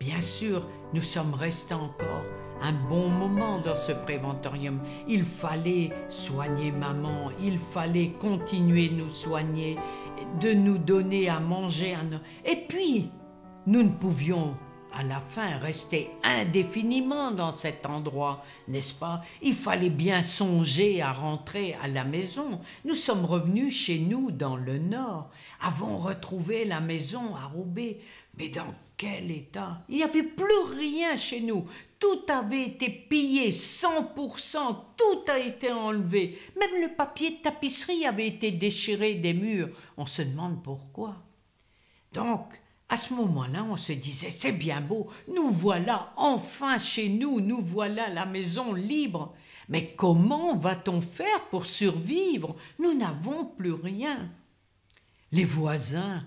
Bien sûr, nous sommes restés encore un bon moment dans ce préventorium. Il fallait soigner maman, il fallait continuer nous soigner, de nous donner à manger. Et puis, nous ne pouvions à la fin rester indéfiniment dans cet endroit, n'est-ce pas? Il fallait bien songer à rentrer à la maison. Nous sommes revenus chez nous dans le nord, avons retrouvé la maison à Roubaix. Mais dans quel état? Il n'y avait plus rien chez nous. Tout avait été pillé, 100%, tout a été enlevé. Même le papier de tapisserie avait été déchiré des murs. On se demande pourquoi. Donc, à ce moment-là, on se disait, c'est bien beau, nous voilà enfin chez nous, nous voilà la maison libre. Mais comment va-t-on faire pour survivre? Nous n'avons plus rien. Les voisins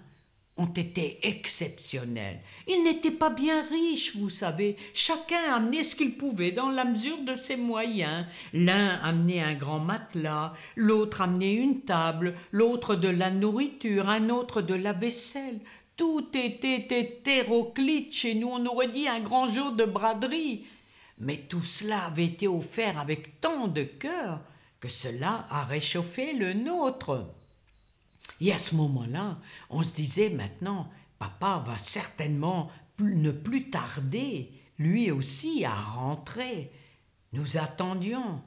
ont été exceptionnels. Ils n'étaient pas bien riches, vous savez. Chacun amenait ce qu'il pouvait dans la mesure de ses moyens. L'un amenait un grand matelas, l'autre amenait une table, l'autre de la nourriture, un autre de la vaisselle. Tout était hétéroclite chez nous, on aurait dit un grand jour de braderie. Mais tout cela avait été offert avec tant de cœur que cela a réchauffé le nôtre. Et à ce moment-là, on se disait maintenant, papa va certainement ne plus tarder, lui aussi, à rentrer. Nous attendions.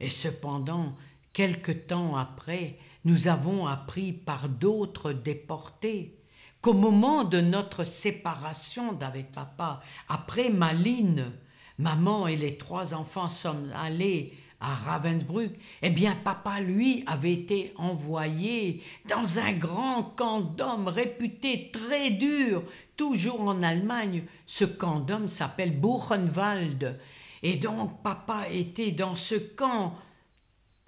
Et cependant, quelque temps après, nous avons appris par d'autres déportés qu'au moment de notre séparation d'avec papa, après Malines, maman et les 3 enfants sommes allés à Ravensbrück, eh bien papa, lui, avait été envoyé dans un grand camp d'hommes réputé très dur, toujours en Allemagne. Ce camp d'hommes s'appelle Buchenwald. Et donc papa était dans ce camp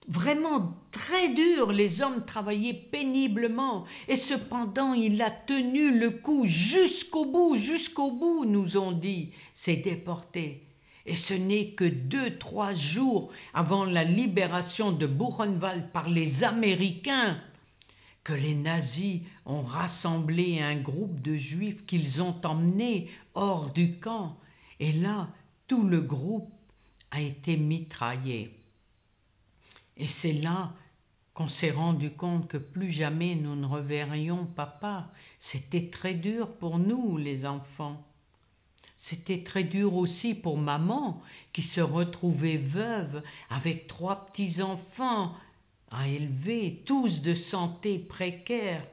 vraiment très dur, les hommes travaillaient péniblement, et cependant il a tenu le coup jusqu'au bout, nous ont dit ces déportés. Et ce n'est que 2-3 jours avant la libération de Buchenwald par les Américains que les nazis ont rassemblé un groupe de juifs qu'ils ont emmenés hors du camp. Et là, tout le groupe a été mitraillé. Et c'est là qu'on s'est rendu compte que plus jamais nous ne reverrions papa. C'était très dur pour nous, les enfants. C'était très dur aussi pour maman, qui se retrouvait veuve avec 3 petits-enfants à élever, tous de santé précaire.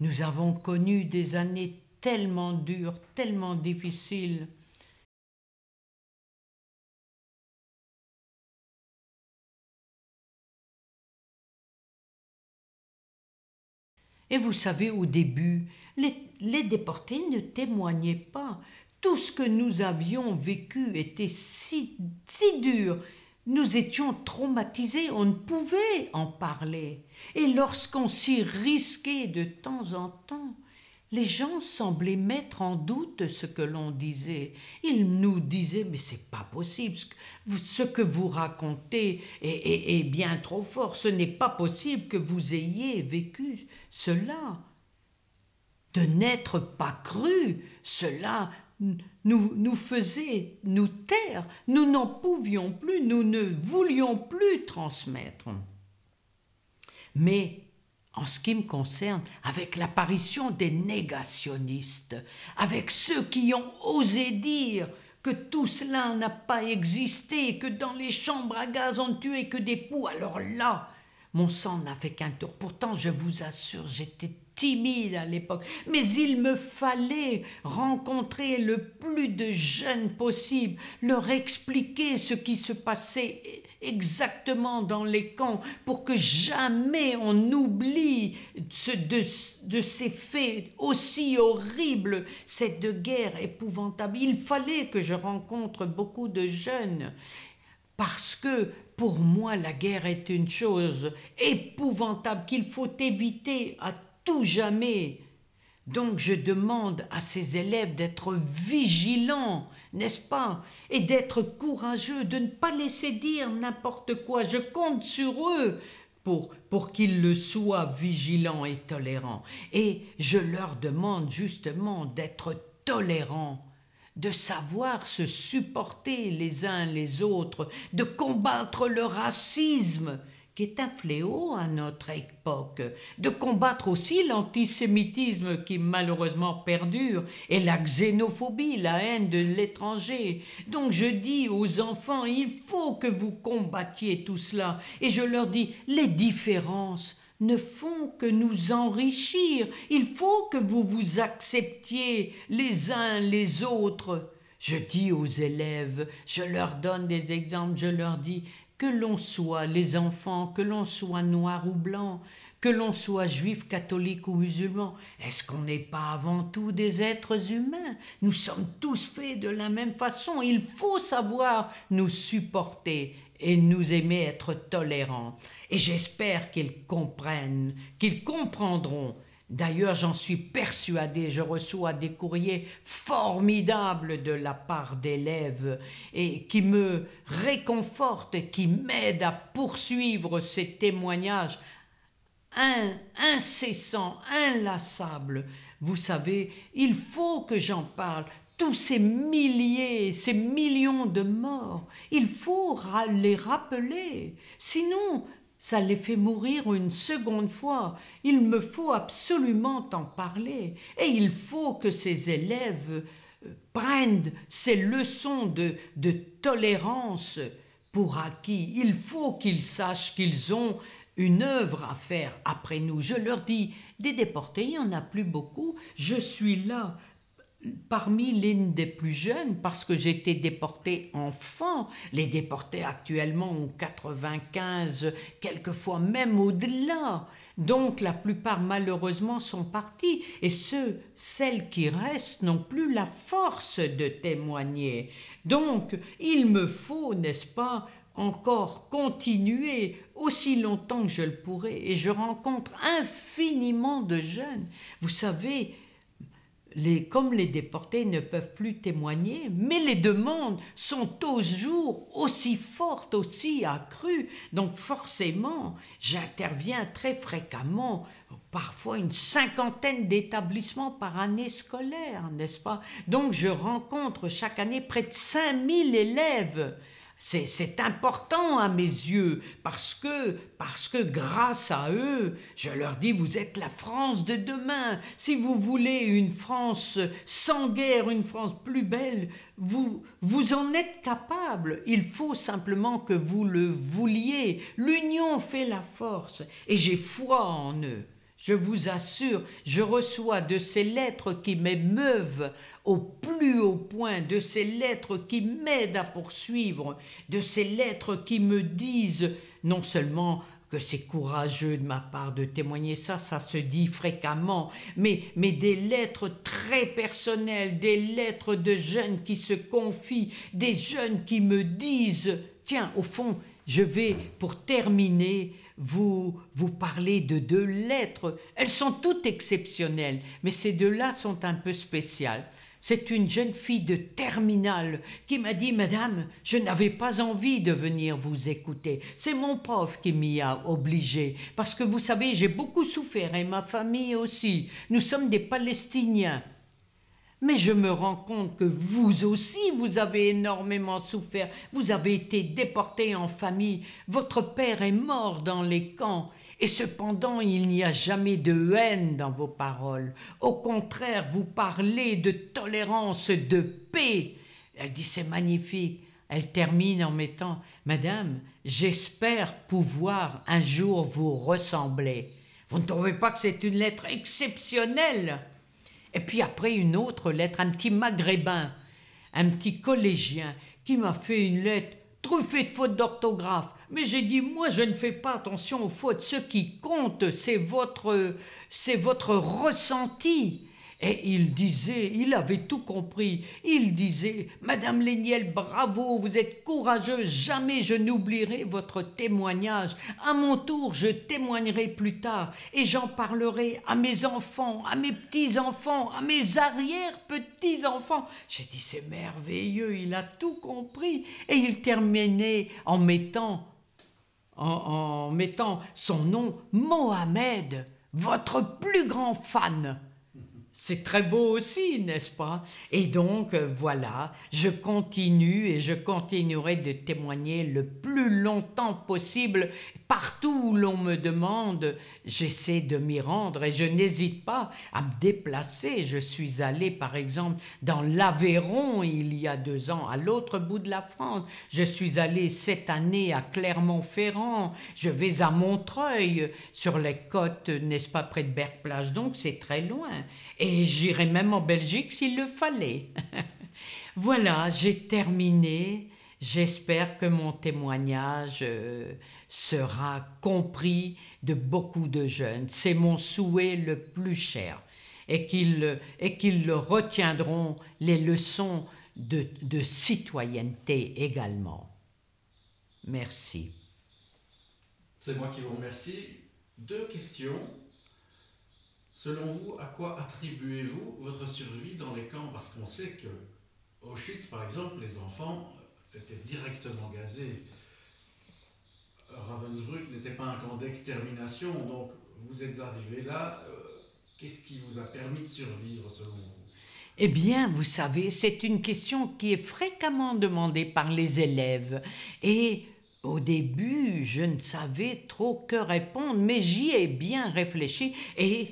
Nous avons connu des années tellement dures, tellement difficiles. Et vous savez, au début, les déportés ne témoignaient pas. Tout ce que nous avions vécu était si dur. Nous étions traumatisés, on ne pouvait en parler. Et lorsqu'on s'y risquait de temps en temps, les gens semblaient mettre en doute ce que l'on disait. Ils nous disaient, mais c'est pas possible, ce que vous racontez est bien trop fort, ce n'est pas possible que vous ayez vécu cela. De n'être pas cru, cela nous faisait nous taire, nous n'en pouvions plus, nous ne voulions plus transmettre. Mais en ce qui me concerne, avec l'apparition des négationnistes, avec ceux qui ont osé dire que tout cela n'a pas existé, que dans les chambres à gaz on ne tuait que des poux, alors là, mon sang n'a fait qu'un tour. Pourtant, je vous assure, j'étais timide à l'époque, mais il me fallait rencontrer le plus de jeunes possible, leur expliquer ce qui se passait exactement dans les camps pour que jamais on oublie de ces faits aussi horribles, cette guerre épouvantable. Il fallait que je rencontre beaucoup de jeunes parce que pour moi la guerre est une chose épouvantable qu'il faut éviter à tout jamais. Donc je demande à ces élèves d'être vigilants, n'est-ce pas? Et d'être courageux, de ne pas laisser dire n'importe quoi. Je compte sur eux pour qu'ils le soient vigilants et tolérants. Et je leur demande justement d'être tolérants, de savoir se supporter les uns les autres, de combattre le racisme, qui est un fléau à notre époque, de combattre aussi l'antisémitisme qui malheureusement perdure, et la xénophobie, la haine de l'étranger. Donc je dis aux enfants, il faut que vous combattiez tout cela, et je leur dis, les différences ne font que nous enrichir, il faut que vous vous acceptiez les uns les autres. Je dis aux élèves, je leur donne des exemples, je leur dis, que l'on soit les enfants, que l'on soit noir ou blanc, que l'on soit juif, catholique ou musulman, est-ce qu'on n'est pas avant tout des êtres humains? Nous sommes tous faits de la même façon. Il faut savoir nous supporter et nous aimer, être tolérants. Et j'espère qu'ils comprennent, qu'ils comprendront. D'ailleurs, j'en suis persuadé, je reçois des courriers formidables de la part d'élèves et qui me réconfortent et qui m'aident à poursuivre ces témoignages incessants, inlassables. Vous savez, il faut que j'en parle. Tous ces milliers, ces millions de morts, il faut les rappeler. Sinon, ça les fait mourir une seconde fois. Il me faut absolument en parler. Et il faut que ces élèves prennent ces leçons de tolérance pour acquis. Il faut qu'ils sachent qu'ils ont une œuvre à faire après nous. Je leur dis, des déportés, il n'y en a plus beaucoup. Je suis là parmi l'une des plus jeunes, parce que j'étais déportée enfant. Les déportés actuellement ont 95, quelquefois même au-delà. Donc la plupart malheureusement sont partis. Et celles qui restent n'ont plus la force de témoigner. Donc il me faut, n'est-ce pas, encore continuer aussi longtemps que je le pourrai. Et je rencontre infiniment de jeunes. Vous savez, comme les déportés ne peuvent plus témoigner, mais les demandes sont toujours aussi fortes, aussi accrues. Donc forcément, j'interviens très fréquemment, parfois une cinquantaine d'établissements par année scolaire, n'est-ce pas? Donc je rencontre chaque année près de 5000 élèves. C'est important à mes yeux parce que grâce à eux, je leur dis, vous êtes la France de demain. Si vous voulez une France sans guerre, une France plus belle, vous en êtes capable. Il faut simplement que vous le vouliez. L'union fait la force et j'ai foi en eux. Je vous assure, je reçois de ces lettres qui m'émeuvent au plus haut point, de ces lettres qui m'aident à poursuivre, de ces lettres qui me disent non seulement que c'est courageux de ma part de témoigner ça se dit fréquemment, mais des lettres très personnelles, des lettres de jeunes qui se confient, des jeunes qui me disent, tiens, au fond, je vais, pour terminer, vous parler de 2 lettres. Elles sont toutes exceptionnelles, mais ces 2-là sont un peu spéciales. C'est une jeune fille de terminale qui m'a dit « Madame, je n'avais pas envie de venir vous écouter. C'est mon prof qui m'y a obligé. Parce que vous savez, j'ai beaucoup souffert et ma famille aussi. Nous sommes des Palestiniens. » Mais je me rends compte que vous aussi, vous avez énormément souffert. Vous avez été déportés en famille. Votre père est mort dans les camps. Et cependant, il n'y a jamais de haine dans vos paroles. Au contraire, vous parlez de tolérance, de paix. Elle dit, c'est magnifique. Elle termine en mettant, « Madame, j'espère pouvoir un jour vous ressembler. » Vous ne trouvez pas que c'est une lettre exceptionnelle? Et puis après une autre lettre, un petit maghrébin, un petit collégien qui m'a fait une lettre truffée de fautes d'orthographe. Mais j'ai dit, moi je ne fais pas attention aux fautes, ce qui compte c'est votre ressenti. Et il disait, il avait tout compris, il disait, Madame Léniel, bravo, vous êtes courageuse, jamais je n'oublierai votre témoignage. À mon tour, je témoignerai plus tard et j'en parlerai à mes enfants, à mes petits-enfants, à mes arrière-petits-enfants. J'ai dit, c'est merveilleux, il a tout compris. Et il terminait en mettant son nom, Mohamed, votre plus grand fan. c'est très beau aussi, n'est-ce pas? Et donc, voilà, je continue et je continuerai de témoigner le plus longtemps possible. Partout où l'on me demande, j'essaie de m'y rendre et je n'hésite pas à me déplacer. Je suis allé, par exemple, dans l'Aveyron il y a 2 ans, à l'autre bout de la France. Je suis allé cette année à Clermont-Ferrand. Je vais à Montreuil, sur les côtes, n'est-ce pas, près de Berck-Plage. Donc, c'est très loin. Et j'irai même en Belgique s'il le fallait. Voilà, j'ai terminé. J'espère que mon témoignage sera compris de beaucoup de jeunes. C'est mon souhait le plus cher. Et qu'ils retiendront les leçons de citoyenneté également. Merci. C'est moi qui vous remercie. 2 questions. Selon vous, à quoi attribuez-vous votre survie dans les camps? Parce qu'on sait que Auschwitz, par exemple, les enfants étaient directement gazés. Ravensbrück n'était pas un camp d'extermination, donc vous êtes arrivé là. Qu'est-ce qui vous a permis de survivre selon vous? Eh bien, vous savez, c'est une question qui est fréquemment demandée par les élèves. Et au début, je ne savais trop que répondre, mais j'y ai bien réfléchi. Et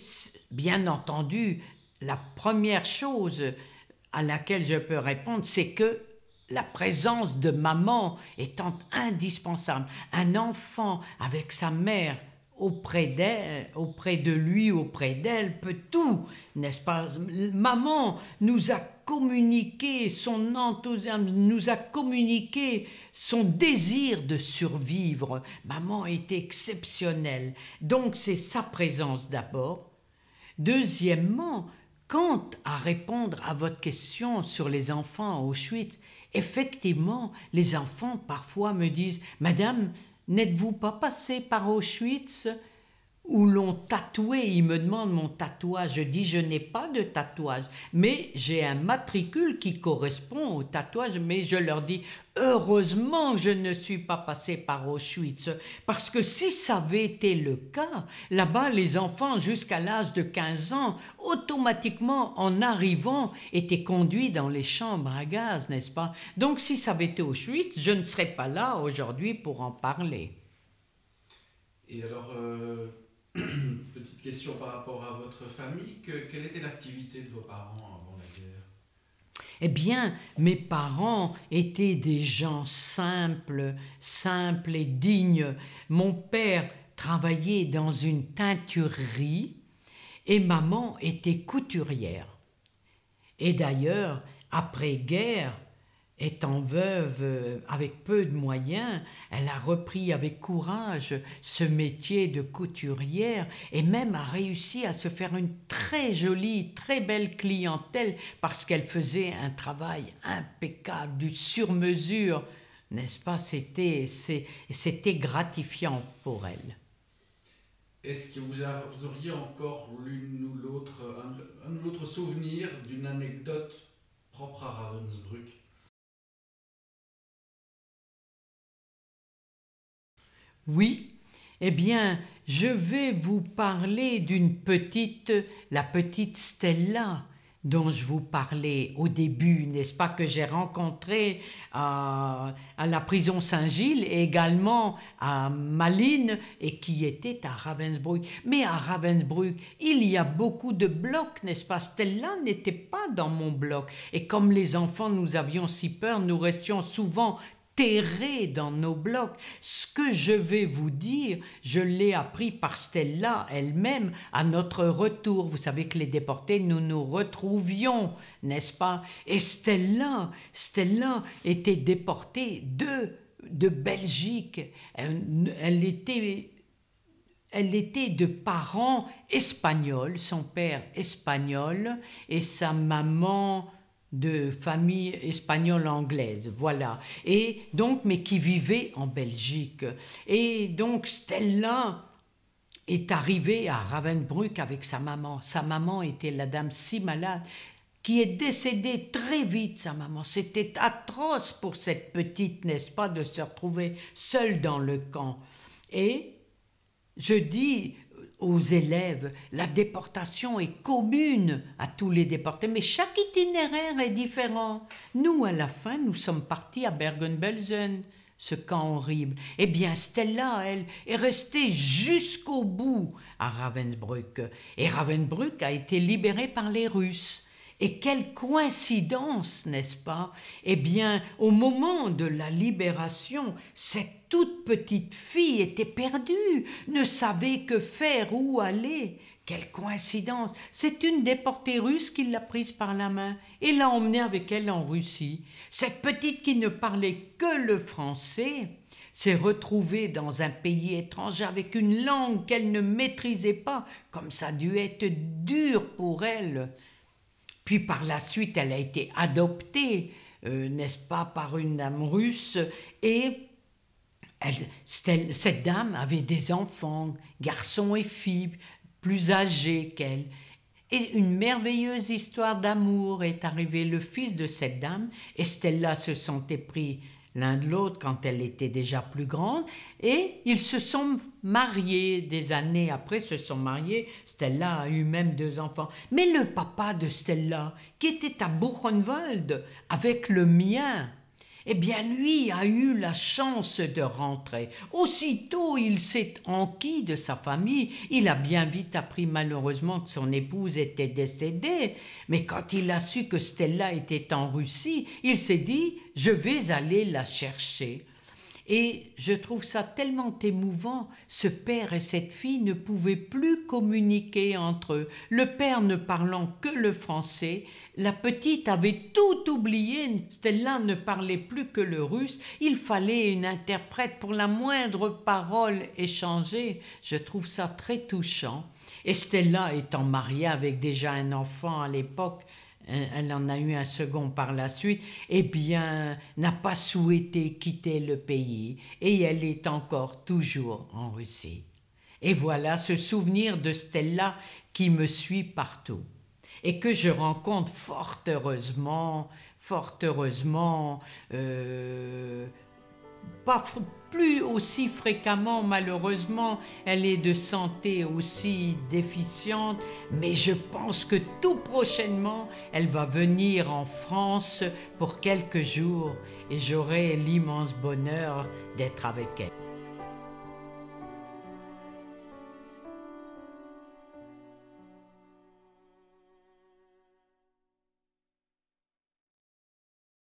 bien entendu, la première chose à laquelle je peux répondre, c'est que la présence de maman étant indispensable. Un enfant avec sa mère auprès d'elle, auprès de lui, auprès d'elle, peut tout, n'est-ce pas? Maman nous a communiqué son enthousiasme, nous a communiqué son désir de survivre. Maman est exceptionnelle. Donc c'est sa présence d'abord. Deuxièmement, quant à répondre à votre question sur les enfants à Auschwitz, effectivement, les enfants parfois me disent « Madame, n'êtes-vous pas passée par Auschwitz ?» où l'on tatouait, ils me demandent mon tatouage. Je dis, je n'ai pas de tatouage, mais j'ai un matricule qui correspond au tatouage, mais je leur dis, heureusement que je ne suis pas passé par Auschwitz, parce que si ça avait été le cas, là-bas, les enfants, jusqu'à l'âge de 15 ans, automatiquement, en arrivant, étaient conduits dans les chambres à gaz, n'est-ce pas? Donc, si ça avait été Auschwitz, je ne serais pas là aujourd'hui pour en parler. Et alors, petite question par rapport à votre famille, quelle était l'activité de vos parents avant la guerre? Eh bien, mes parents étaient des gens simples et dignes. Mon père travaillait dans une teinturerie et maman était couturière. Et d'ailleurs, après-guerre, étant veuve avec peu de moyens, elle a repris avec courage ce métier de couturière et même a réussi à se faire une très jolie, très belle clientèle parce qu'elle faisait un travail impeccable, du sur-mesure, n'est-ce pas? C'était gratifiant pour elle. Est-ce que vous auriez encore l'une ou l'autre, un ou l'autre souvenir d'une anecdote propre à Ravensbrück? Oui, eh bien, je vais vous parler la petite Stella, dont je vous parlais au début, n'est-ce pas, que j'ai rencontrée à la prison Saint-Gilles et également à Malines et qui était à Ravensbrück. Mais à Ravensbrück, il y a beaucoup de blocs, n'est-ce pas? Stella n'était pas dans mon bloc. Et comme les enfants, nous avions si peur, nous restions souvent terrés dans nos blocs. Ce que je vais vous dire, je l'ai appris par Stella elle-même à notre retour. Vous savez que les déportés, nous nous retrouvions, n'est-ce pas? Et Stella était déportée de Belgique. Elle était de parents espagnols, son père espagnol et sa maman de famille espagnole-anglaise, voilà. Et donc, mais qui vivait en Belgique. Et donc, Stella est arrivée à Ravensbrück avec sa maman. Sa maman était la dame si malade qui est décédée très vite, sa maman. C'était atroce pour cette petite, n'est-ce pas, de se retrouver seule dans le camp. Et je dis, aux élèves, la déportation est commune à tous les déportés, mais chaque itinéraire est différent. Nous, à la fin, nous sommes partis à Bergen-Belsen, ce camp horrible. Eh bien, Stella, elle, est restée jusqu'au bout à Ravensbrück. Et Ravensbrück a été libéré par les Russes. Et quelle coïncidence, n'est-ce pas? Eh bien, au moment de la libération, cette toute petite fille était perdue, ne savait que faire, où aller. Quelle coïncidence! C'est une déportée russe qui l'a prise par la main et l'a emmenée avec elle en Russie. Cette petite qui ne parlait que le français s'est retrouvée dans un pays étranger avec une langue qu'elle ne maîtrisait pas, comme ça a dû être dur pour elle. Puis par la suite, elle a été adoptée, n'est-ce pas, par une dame russe, et cette dame avait des enfants, garçons et filles, plus âgés qu'elle. Et une merveilleuse histoire d'amour est arrivée. Le fils de cette dame et Stella se sont épris l'un de l'autre quand elle était déjà plus grande, et ils se sont mariés, des années après se sont mariés. Stella a eu même 2 enfants. Mais le papa de Stella, qui était à Buchenwald avec le mien, eh bien lui a eu la chance de rentrer. Aussitôt il s'est enquis de sa famille. Il a bien vite appris malheureusement que son épouse était décédée. Mais quand il a su que Stella était en Russie, il s'est dit « je vais aller la chercher ». Et je trouve ça tellement émouvant. Ce père et cette fille ne pouvaient plus communiquer entre eux. Le père ne parlant que le français, la petite avait tout oublié. Stella ne parlait plus que le russe. Il fallait une interprète pour la moindre parole échangée. Je trouve ça très touchant. Et Stella étant mariée avec déjà un enfant à l'époque, elle en a eu un second par la suite, eh bien, n'a pas souhaité quitter le pays et elle est encore toujours en Russie. Et voilà ce souvenir de Stella qui me suit partout et que je rencontre fort heureusement, pas plus aussi fréquemment malheureusement, elle est de santé aussi déficiente, mais je pense que tout prochainement, elle va venir en France pour quelques jours et j'aurai l'immense bonheur d'être avec elle.